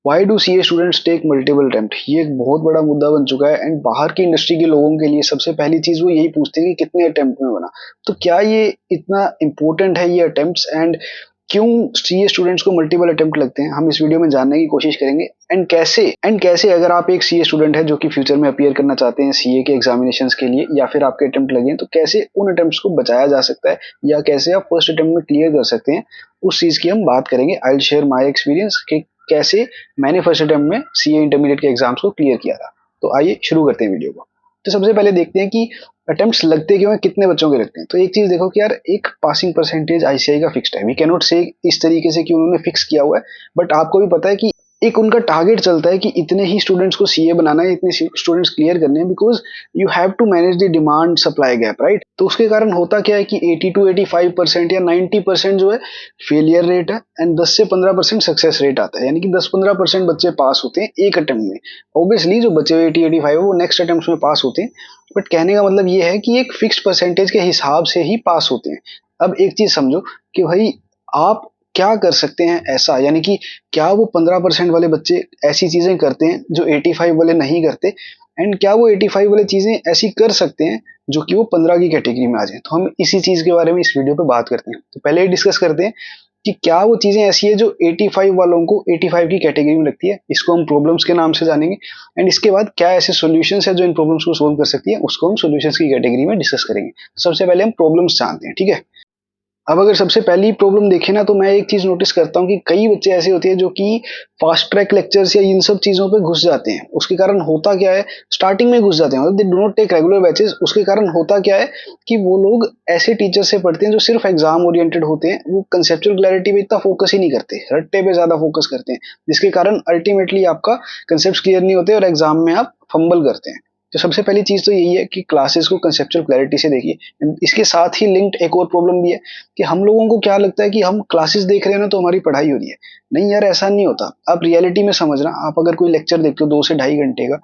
Y do C A students take multiple attempt, ये एक बहुत बड़ा मुद्दा बन चुका है। एंड बाहर की इंडस्ट्री के लोगों के लिए सबसे पहली चीज वो यही पूछते हैं कि कितने अटेम्प्ट में बना। तो क्या ये इतना इंपॉर्टेंट है ये अटेम्प्ट्स, एंड क्यों सीए स्टूडेंट्स को मल्टीपल अटेम्प्ट लगते हैं, हम इस वीडियो में जानने की कोशिश करेंगे। एंड कैसे अगर आप एक सीए स्टूडेंट है जो कि फ्यूचर में अपीयर करना चाहते हैं सीए के एग्जामिनेशंस के लिए, या फिर आपके अटेम्प्ट लगे हैं, तो कैसे उन अटेम्प्ट्स को बचाया जा सकता है, या कैसे आप फर्स्ट अटेम्प्ट में क्लियर कर सकते हैं, उस चीज की हम बात करेंगे। I will share my experience कि कैसे मैंने फर्स्ट अटेम्प्ट में सीए इंटरमीडिएट के एग्जाम्स को क्लियर किया था। तो आइए शुरू करते हैं वीडियो को। तो सबसे पहले देखते हैं कि अटेम्प्ट्स लगते क्यों हैं, कितने बच्चों के लगते हैं। तो एक चीज देखो कि यार एक पासिंग परसेंटेज आईसीआई का फिक्स्ड है, वी कैन नॉट से इस तरीके से कि उन्होंने फिक्स किया हुआ है, बट आपको भी पता है कि एक उनका टारगेट चलता है कि इतने ही स्टूडेंट्स को सीए बनाना है, इतने स्टूडेंट्स क्लियर करने हैं, because you have to manage the demand supply gap, right. तो उसके कारण होता क्या है कि 80 to 85% या 90% जो है फेलियर रेट है, एंड 10 से 15% सक्सेस रेट आता है, यानी कि 10-15% बच्चे पास होते हैं एक अटेम्प्ट में। ऑब्वियसली जो बचे हुए 80-85 वो नेक्स्ट अटेम्प्ट में पास होते हैं, बट कहने का मतलब ये है कि एक फिक्स्ड परसेंटेज के हिसाब से ही पास होते हैं। अब एक चीज समझो कि भाई आप क्या कर सकते हैं ऐसा, यानी कि क्या वो 15% वाले बच्चे ऐसी चीजें करते हैं जो 85 वाले नहीं करते, एंड क्या वो 85 वाले चीजें ऐसी कर सकते हैं जो कि वो 15 की कैटेगरी में आ जाए। तो हम इसी चीज के बारे में इस वीडियो पे बात करते हैं। तो पहले डिस्कस करते हैं कि क्या वो चीजें ऐसी है जो 85 वालों को 85 की कैटेगरी में लगती है, इसको हम प्रॉब्लम्स के नाम से जानेंगे। एंड इसके बाद क्या ऐसे सॉल्यूशंस है जो इन प्रॉब्लम्स को सोल्व कर सकती है, उसको हम सॉल्यूशंस की कैटेगरी में डिस्कस करेंगे। तो सबसे पहले हम प्रॉब्लम्स जानते हैं, ठीक है। अब अगर सबसे पहली प्रॉब्लम देखें ना, तो मैं एक चीज नोटिस करता हूँ कि कई बच्चे ऐसे होते हैं जो कि फास्ट ट्रैक लेक्चर्स या इन सब चीजों पे घुस जाते हैं। उसके कारण होता क्या है, स्टार्टिंग में घुस जाते हैं, मतलब they do not take regular batches. उसके कारण होता क्या है कि वो लोग ऐसे टीचर से पढ़ते हैं जो सिर्फ एग्जाम ओरिएंटेड होते हैं, वो कंसेप्चुअल क्लैरिटी पे इतना फोकस ही नहीं करते, रट्टे पे ज्यादा फोकस करते हैं, जिसके कारण अल्टीमेटली आपका कंसेप्ट क्लियर नहीं होते और एग्जाम में आप फंबल करते हैं। तो सबसे पहली चीज तो यही है कि क्लासेस को कंसेप्चुअल क्लैरिटी से देखिए। इसके साथ ही लिंक्ड एक और प्रॉब्लम भी है कि हम लोगों को क्या लगता है कि हम क्लासेस देख रहे हैं ना तो हमारी पढ़ाई हो रही है। नहीं यार, ऐसा नहीं होता। आप रियलिटी में समझना, आप अगर कोई लेक्चर देखते हो 2 से ढाई घंटे का,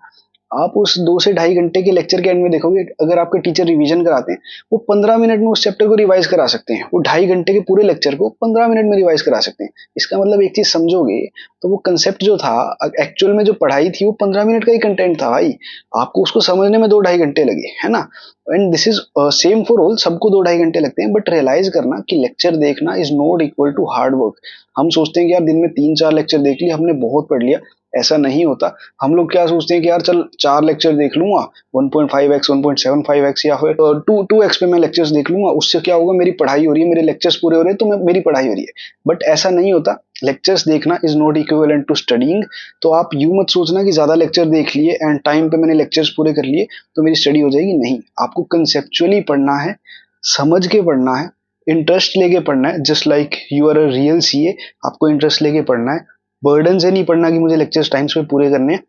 आप उस 2 से ढाई घंटे के लेक्चर के एंड में देखोगे, अगर आपके टीचर रिवीजन कराते हैं, वो 15 मिनट में उस चैप्टर को रिवाइज करा सकते हैं। वो 2.5 घंटे के पूरे लेक्चर को 15 मिनट में रिवाइज करा सकते हैं। इसका मतलब एक चीज समझोगे तो वो कंसेप्ट जो था, एक्चुअल में जो पढ़ाई थी वो 15 मिनट का ही कंटेंट था भाई। आपको उसको समझने में 2-2.5 घंटे लगे, है ना। And this is same for all, सबको 2-2.5 घंटे लगते हैं। बट रियलाइज करना कि लेक्चर देखना is not equal to hard work. हम सोचते हैं कि यार दिन में 3-4 लेक्चर देख लिया, हमने बहुत पढ़ लिया। ऐसा नहीं होता। हम लोग क्या सोचते हैं कि यार चल 4 लेक्चर देख लूंगा, 1.5x 1.75x या फिर 2x पे मैं लेक्चर्स देख लूंगा, उससे क्या होगा, मेरी पढ़ाई हो रही है, मेरे लेक्चर्स पूरे हो रहे हैं, तो मेरी पढ़ाई हो रही है। बट ऐसा नहीं होता। लेक्चर्स देखना is not equivalent to studying. तो आप यूं मत सोचना कि ज्यादा लेक्चर देख लिए एंड टाइम पे मैंने लेक्चर्स पूरे कर लिए तो मेरी स्टडी हो जाएगी। नहीं, आपको कंसेप्चुअली पढ़ना है, समझ के पढ़ना है, इंटरेस्ट लेके पढ़ना है। Just like you are a real CA, आपको इंटरेस्ट लेके पढ़ना है। बर्डन से नहीं पढ़ना कि मुझे लेक्चर्स टाइम्स पे पूरे करने हैं।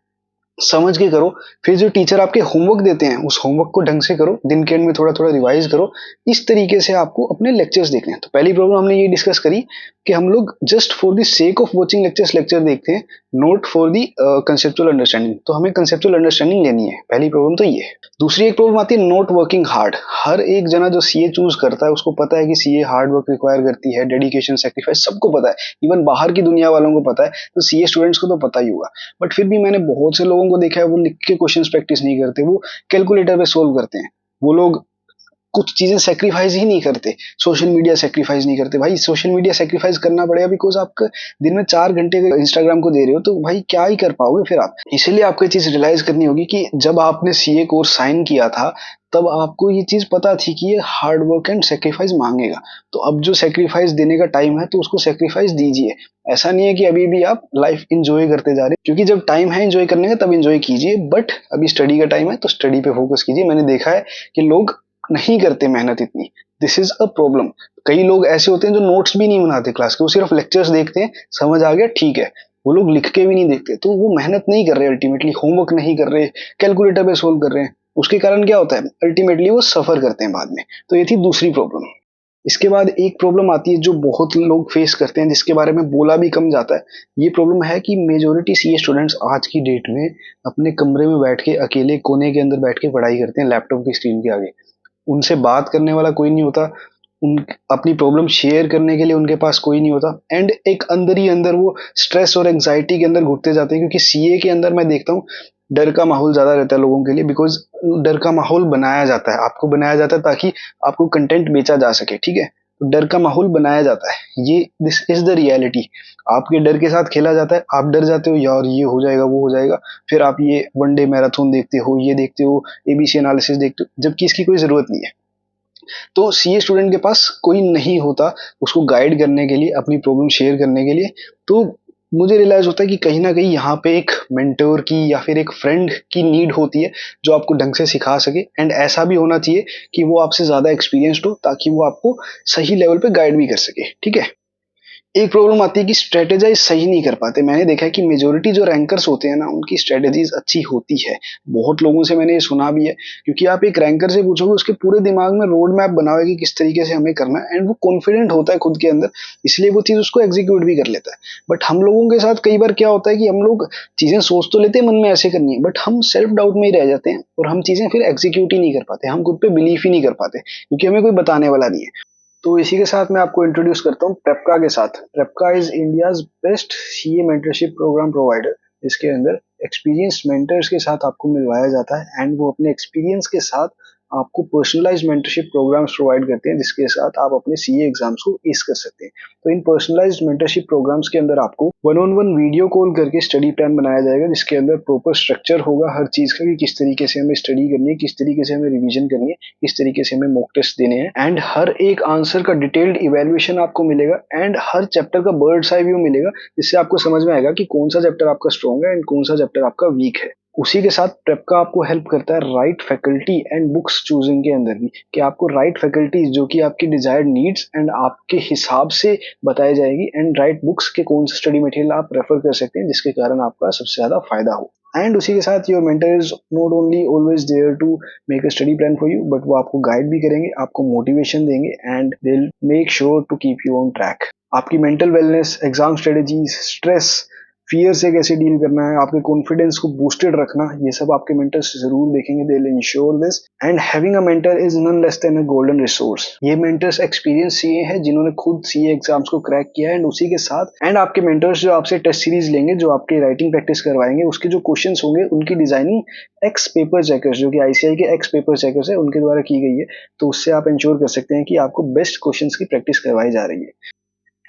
समझ के करो। फिर जो टीचर आपके होमवर्क देते हैं उस होमवर्क को ढंग से करो, दिन के एंड में थोड़ा थोड़ा रिवाइज करो। इस तरीके से आपको अपने लेक्चर्स देखने हैं। तो पहली प्रॉब्लम हमने ये डिस्कस करी कि हम लोग just for the sake of watching lectures lecture देखते हैं, not for the conceptual understanding. तो हमें कंसेप्चुअल अंडरस्टैंडिंग लेनी है, पहली प्रॉब्लम तो ये है। दूसरी एक प्रॉब्लम आती है नॉट वर्किंग हार्ड। हर एक जना जो सीए चूज करता है उसको पता है कि सीए हार्ड वर्क रिक्वायर करती है, डेडिकेशन, सेक्रीफाइस, सबको पता है। इवन बाहर की दुनिया वालों को पता है, तो सीए स्टूडेंट्स को तो पता ही होगा। बट फिर भी मैंने बहुत से लोगों को देखा है वो लिख के क्वेश्चंस प्रैक्टिस नहीं करते, वो कैलकुलेटर पे सोल्व करते हैं। वो लोग कुछ चीजें सेक्रीफाइस ही नहीं करते। सोशल मीडिया सेक्रीफाइस नहीं करते। भाई सोशल मीडिया सेक्रीफाइस करना पड़ेगा, बिकॉज आप दिन में 4 घंटे इंस्टाग्राम को दे रहे हो, तो भाई क्या ही कर पाओगे फिर आप। इसीलिए आपको ये चीज रियलाइज करनी होगी कि जब आपने सीए कोर्स साइन किया था तब आपको ये चीज पता थी कि ये हार्ड वर्क एंड सेक्रीफाइस मांगेगा। तो अब जो सेक्रीफाइस देने का टाइम है तो उसको सेक्रीफाइस दीजिए। ऐसा नहीं है कि अभी भी आप लाइफ इंजॉय करते जा रहे हैं, क्योंकि जब टाइम है इंजॉय करने का तब इंजॉय कीजिए। बट अभी स्टडी का टाइम है तो स्टडी पे फोकस कीजिए। मैंने देखा है कि लोग नहीं करते मेहनत इतनी। This is a problem. कई लोग ऐसे होते हैं जो नोट्स भी नहीं बनाते क्लास के, वो सिर्फ लेक्चर्स देखते हैं, समझ आ गया ठीक है। वो लोग लिख के भी नहीं देखते, तो वो मेहनत नहीं कर रहे, अल्टीमेटली होमवर्क नहीं कर रहे, कैलकुलेटर पे सोल्व कर रहे हैं। उसके कारण क्या होता है, अल्टीमेटली वो सफर करते हैं बाद में। तो ये थी दूसरी प्रॉब्लम। इसके बाद एक प्रॉब्लम आती है जो बहुत लोग फेस करते हैं, जिसके बारे में बोला भी कम जाता है। ये प्रॉब्लम है कि मेजोरिटी सीए स्टूडेंट्स आज की डेट में अपने कमरे में बैठ के अकेले कोने के अंदर बैठ के पढ़ाई करते हैं लैपटॉप की स्क्रीन के आगे। उनसे बात करने वाला कोई नहीं होता, उन अपनी प्रॉब्लम शेयर करने के लिए उनके पास कोई नहीं होता, एंड एक अंदर ही अंदर वो स्ट्रेस और एंग्जाइटी के अंदर घुटते जाते हैं, क्योंकि सीए के अंदर मैं देखता हूँ डर का माहौल ज्यादा रहता है लोगों के लिए, बिकॉज डर का माहौल बनाया जाता है, आपको बनाया जाता है ताकि आपको कंटेंट बेचा जा सके, ठीक है। तो डर का माहौल बनाया जाता है, ये दिस इज द रियलिटी। आपके डर के साथ खेला जाता है, आप डर जाते हो यार ये हो जाएगा वो हो जाएगा, फिर आप ये वनडे मैराथन देखते हो, ये देखते हो, एबीसी एनालिसिस देखते हो, जबकि इसकी कोई जरूरत नहीं है। तो सीए स्टूडेंट के पास कोई नहीं होता उसको गाइड करने के लिए, अपनी प्रॉब्लम शेयर करने के लिए। तो मुझे रियलाइज होता है कि कहीं ना कहीं यहाँ पे एक मेंटोर की या फिर एक फ्रेंड की नीड होती है जो आपको ढंग से सिखा सके, एंड ऐसा भी होना चाहिए कि वो आपसे ज्यादा एक्सपीरियंस्ड हो ताकि वो आपको सही लेवल पे गाइड भी कर सके, ठीक है। एक प्रॉब्लम आती है कि स्ट्रेटेजाइज सही नहीं कर पाते। मैंने देखा है कि मेजोरिटी जो रैंकर्स होते हैं ना, उनकी स्ट्रेटेजीज अच्छी होती है। बहुत लोगों से मैंने ये सुना भी है, क्योंकि आप एक रैंकर से पूछोगे उसके पूरे दिमाग में रोड मैप बना हुआ है कि किस तरीके से हमें करना है, एंड वो कॉन्फिडेंट होता है खुद के अंदर, इसलिए वो चीज उसको एग्जीक्यूट भी कर लेता है। बट हम लोगों के साथ कई बार क्या होता है कि हम लोग चीजें सोच तो लेते हैं मन में ऐसे करनी है, बट हम सेल्फ डाउट में ही रह जाते हैं और हम चीजें फिर एग्जीक्यूट ही नहीं कर पाते, हम खुद पे बिलीव ही नहीं कर पाते, क्योंकि हमें कोई बताने वाला नहीं है। तो इसी के साथ मैं आपको इंट्रोड्यूस करता हूँ प्रेपका के साथ। Prepca is India's best CA mentorship programme provider, इसके अंदर एक्सपीरियंस मेंटर्स के साथ आपको मिलवाया जाता है, एंड वो अपने एक्सपीरियंस के साथ आपको पर्सनलाइज्ड मेंटरशिप प्रोग्राम्स प्रोवाइड करते हैं, जिसके साथ आप अपने सीए एग्जाम्स को एस कर सकते हैं। तो इन पर्सनलाइज्ड मेंटरशिप प्रोग्राम्स के अंदर आपको one on one video call करके स्टडी प्लान बनाया जाएगा, जिसके अंदर प्रॉपर स्ट्रक्चर होगा हर चीज का कि किस तरीके से हमें स्टडी करनी है, किस तरीके से हमें रिवीजन करनी है, किस तरीके से हमें मॉक टेस्ट देने हैं, एंड हर एक आंसर का डिटेल्ड इवेल्युएशन आपको मिलेगा, एंड हर चैप्टर का बर्ड्स आई व्यू मिलेगा, जिससे आपको समझ में आएगा कि कौन सा चैप्टर आपका स्ट्रॉन्ग है एंड कौन सा चैप्टर आपका वीक है। उसी के साथ प्रेपका आपको हेल्प करता है right faculty and books choosing के अंदर भी, कि आपको राइट फैकल्टी जो कि आपकी डिजायर्ड नीड्स एंड आपके हिसाब से बताई जाएगी, एंड राइट बुक्स के कौन से स्टडी मटेरियल आप रेफर कर सकते हैं जिसके कारण आपका सबसे ज्यादा फायदा हो। एंड उसी के साथ your mentor is not only always there to make a study plan for you, but वो आपको गाइड भी करेंगे, आपको मोटिवेशन देंगे, and they will make sure to keep you on track. आपकी mental wellness, exam strategies, stress, fear से कैसे deal करना है, आपके कॉन्फिडेंस को बूस्टेड रखना, ये सब आपके मेंटर्स जरूर देखेंगे। They will ensure this, and having a mentor is none less than a golden resource. ये मेंटर्स एक्सपीरियंस सीए हैं जिन्होंने खुद सीए एग्जाम्स को क्रैक किया है, एंड उसी के साथ एंड आपके मेंटर्स जो आपसे टेस्ट सीरीज लेंगे, जो आपकी राइटिंग प्रैक्टिस करवाएंगे, उसके जो क्वेश्चंस होंगे उनकी डिजाइनिंग एक्स पेपर चेकर्स, जो कि आईसीआई के एक्स पेपर चेकर्स है, उनके द्वारा की गई है। तो उससे आप इंश्योर कर सकते हैं कि आपको बेस्ट क्वेश्चंस की प्रैक्टिस करवाई जा रही है।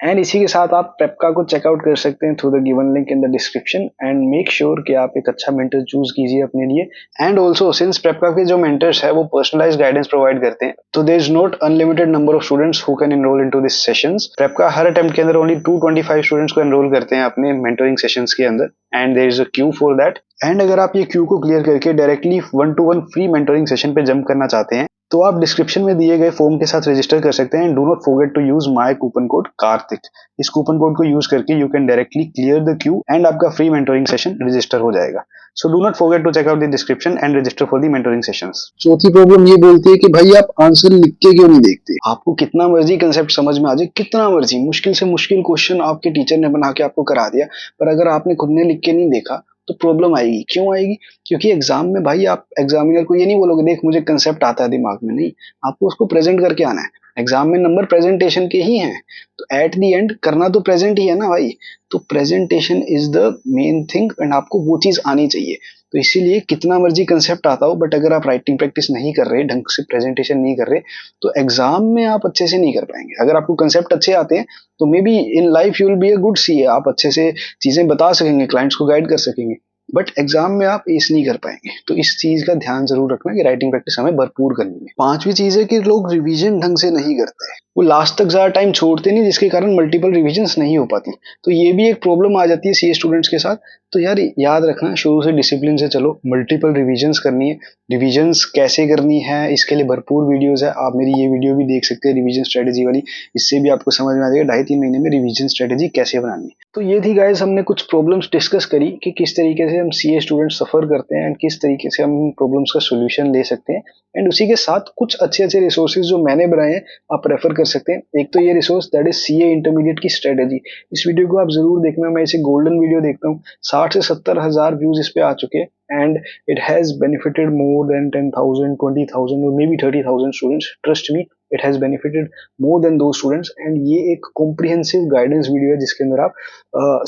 एंड इसी के साथ आप प्रेपका को चेकआउट कर सकते हैं through the given link in the description, and make sure कि आप एक अच्छा मेंटर चूज कीजिए अपने लिए। एंड ऑल्सो सिंस प्रेपका के जो मेंटर्स है वो पर्सनलाइज्ड गाइडेंस प्रोवाइड करते हैं, तो there is not unlimited number of students who can enroll into this sessions. प्रेपका हर अटेम्प्ट के अंदर ओनली 225 स्टूडेंट्स को एनरोल करते हैं अपने मेंटरिंग सेशंस के अंदर, and there is a queue for that. And अगर आप ये क्यू को क्लियर करके directly 1-to-1 free mentoring session पे जंप करना चाहते हैं, तो आप डिस्क्रिप्शन में दिए गए फॉर्म के साथ रजिस्टर कर सकते हैं। Do not forget to use my coupon code Kartik. इस कूपन कोड को यूज करके you can directly clear the queue, and आपका फ्री मेंटरिंग सेशन रजिस्टर हो जाएगा। So do not forget to check out the description and register for the mentoring sessions. चौथी problem ये बोलती है कि भाई आप आंसर लिख के क्यों नहीं देखते। आपको कितना मर्जी कंसेप्ट समझ में आ जाए, कितना मर्जी मुश्किल से मुश्किल क्वेश्चन आपके टीचर ने बना के आपको करा दिया, पर अगर आपने खुद ने लिख के नहीं देखा तो प्रॉब्लम आएगी। क्यों आएगी? क्योंकि एग्जाम में भाई आप एग्जामिनर को ये नहीं बोलोगे देख मुझे कंसेप्ट आता है दिमाग में, नहीं, आपको उसको प्रेजेंट करके आना है। एग्जाम में नंबर प्रेजेंटेशन के ही हैं, तो एट द एंड करना तो प्रेजेंट ही है ना भाई। तो presentation is the main thing, and आपको वो चीज आनी चाहिए। तो इसीलिए कितना मर्जी कंसेप्ट आता हो, बट अगर आप राइटिंग प्रैक्टिस नहीं कर रहे, ढंग से प्रेजेंटेशन नहीं कर रहे, तो एग्जाम में आप अच्छे से नहीं कर पाएंगे। अगर आपको कंसेप्ट अच्छे आते हैं तो may be in life you will be a good CA, आप अच्छे से चीजें बता सकेंगे, क्लाइंट्स को गाइड कर सकेंगे, बट एग्जाम में आप एस नहीं कर पाएंगे। तो इस चीज का ध्यान जरूर रखना कि राइटिंग प्रैक्टिस हमें भरपूर करनी है। पांचवी चीज है कि लोग रिवीजन ढंग से नहीं करते, वो लास्ट तक ज्यादा टाइम छोड़ते नहीं, जिसके कारण मल्टीपल रिविजन्स नहीं हो पाती। तो ये भी एक प्रॉब्लम आ जाती है सीए स्टूडेंट्स के साथ। तो यार याद रखना, शुरू से डिसिप्लिन से चलो, मल्टीपल रिविजन्स करनी है। रिविजन्स कैसे करनी है इसके लिए भरपूर वीडियोस है, आप मेरी ये वीडियो भी देख सकते हैं रिवीजन स्ट्रेटेजी वाली, इससे भी आपको समझ में आ जाएगा 2.5-3 महीने में रिवीजन स्ट्रेटेजी कैसे बनानी है। तो ये थी गाइस, हमने कुछ प्रॉब्लम्स डिस्कस करी कि किस तरीके से हम सीए स्टूडेंट सफर करते हैं एंड किस तरीके से हम प्रॉब्लम्स का सोल्यूशन ले सकते हैं। एंड उसी के साथ कुछ अच्छे अच्छे रिसोर्सेज जो मैंने बनाए हैं आप रेफर कर सकते हैं। एक तो ये resource that is CA intermediate की स्ट्रेटेजी, इस वीडियो को आप जरूर देखना, मैं इसे गोल्डन वीडियो देखता हूँ, 60 से 70 हजार व्यूज इस पे आ चुके हैं। and it has benefited more than 10,000, 20,000 or maybe 30,000 students. Trust me, it has benefited more than those students. And ये एक comprehensive guidance video है जिसके अंदर आप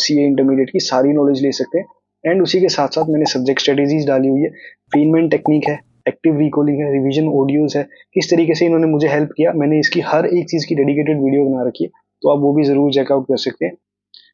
CA इंटरमीडिएट की सारी नॉलेज ले सकते हैं। एंड उसी के साथ साथ मैंने सब्जेक्ट स्ट्रेटेजीज डाली हुई है, फेनमैन टेक्निक है, एक्टिव रिकॉलिंग है, रिवीजन ऑडियोज है, किस तरीके से इन्होंने मुझे हेल्प किया, मैंने इसकी हर एक चीज की डेडिकेटेड वीडियो बना रखी है, तो आप वो भी जरूर चेकआउट कर सकते हैं।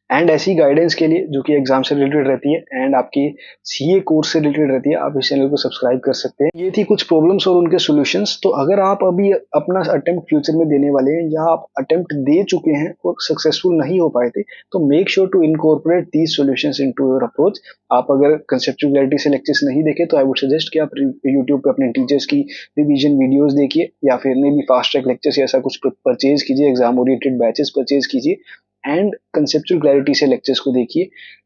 एंड ऐसी गाइडेंस के लिए जो कि एग्जाम से रिलेटेड रहती है एंड आपकी सीए कोर्स से रिलेटेड रहती है, आप इस चैनल को सब्सक्राइब कर सकते हैं। ये थी कुछ प्रॉब्लम्स और उनके सॉल्यूशंस। तो अगर आप अभी अपना अटेम्प्ट फ्यूचर में देने वाले हैं या आप अटेम्प्ट दे चुके हैं और सक्सेसफुल नहीं हो पाए थे, तो make sure to incorporate these solutions into your approach. आप अगर कंसेप्चुअल क्लैरिटी से लेक्चर्स नहीं देखे तो आई वुड सजेस्ट कि आप यूट्यूब पे अपने टीचर्स की रिवीजन वीडियोस देखिए या फिर may be fast track lectures या ऐसा कुछ परचेज कीजिए, एग्जाम ओरिएंटेड बैचेस परचेज कीजिए एंड कंसेप्चुअल क्लैरिटी से लेक्चर्स को देखिए।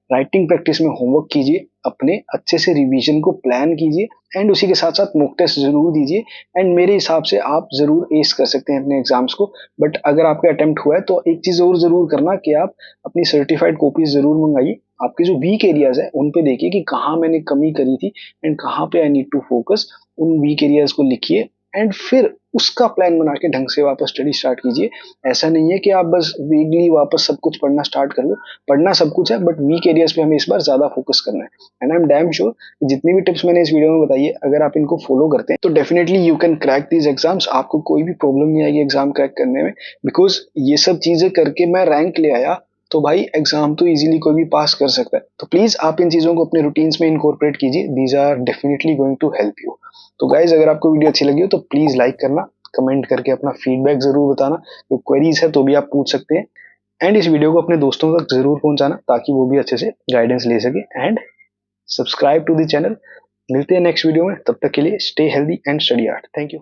राइटिंग प्रैक्टिस में होमवर्क कीजिए, अपने अच्छे से रिवीजन को प्लान कीजिए एंड उसी के साथ साथ मॉक टेस्ट जरूर दीजिए। एंड मेरे हिसाब से आप जरूर एस कर सकते हैं अपने एग्जाम्स को। बट अगर आपका अटेम्प्ट हुआ है तो एक चीज और जरूर करना कि आप अपनी सर्टिफाइड कॉपीज जरूर मंगाइए। आपके जो वीक एरियाज है उन पे देखिए कि कहाँ मैंने कमी करी थी एंड कहाँ पे आई नीड टू फोकस। उन वीक एरियाज को लिखिए एंड फिर उसका प्लान बना के ढंग से वापस स्टडी स्टार्ट कीजिए। ऐसा नहीं है कि आप बस वीकली वापस सब कुछ पढ़ना स्टार्ट कर लो, पढ़ना सब कुछ है बट वीक एरियाज पे हमें इस बार ज्यादा फोकस करना है। And I am damn sure जितनी भी टिप्स मैंने इस वीडियो में बताई है, अगर आप इनको फॉलो करते हैं तो definitely you can crack these exams. आपको कोई भी प्रॉब्लम नहीं आएगी एग्जाम क्रैक करने में, बिकॉज ये सब चीजें करके मैं रैंक ले आया, तो भाई एग्जाम तो इजीली कोई भी पास कर सकता है। तो प्लीज आप इन चीजों को अपने रूटीन्स में इनकॉर्पोरेट कीजिए, these are definitely going to help you. तो गाइज अगर आपको वीडियो अच्छी लगी हो तो प्लीज लाइक करना, कमेंट करके अपना फीडबैक जरूर बताना, कोई क्वेरीज है तो भी आप पूछ सकते हैं एंड इस वीडियो को अपने दोस्तों तक जरूर पहुंचाना ताकि वो भी अच्छे से गाइडेंस ले सके and subscribe to the channel. मिलते हैं नेक्स्ट वीडियो में, तब तक के लिए stay healthy and study hard. Thank you.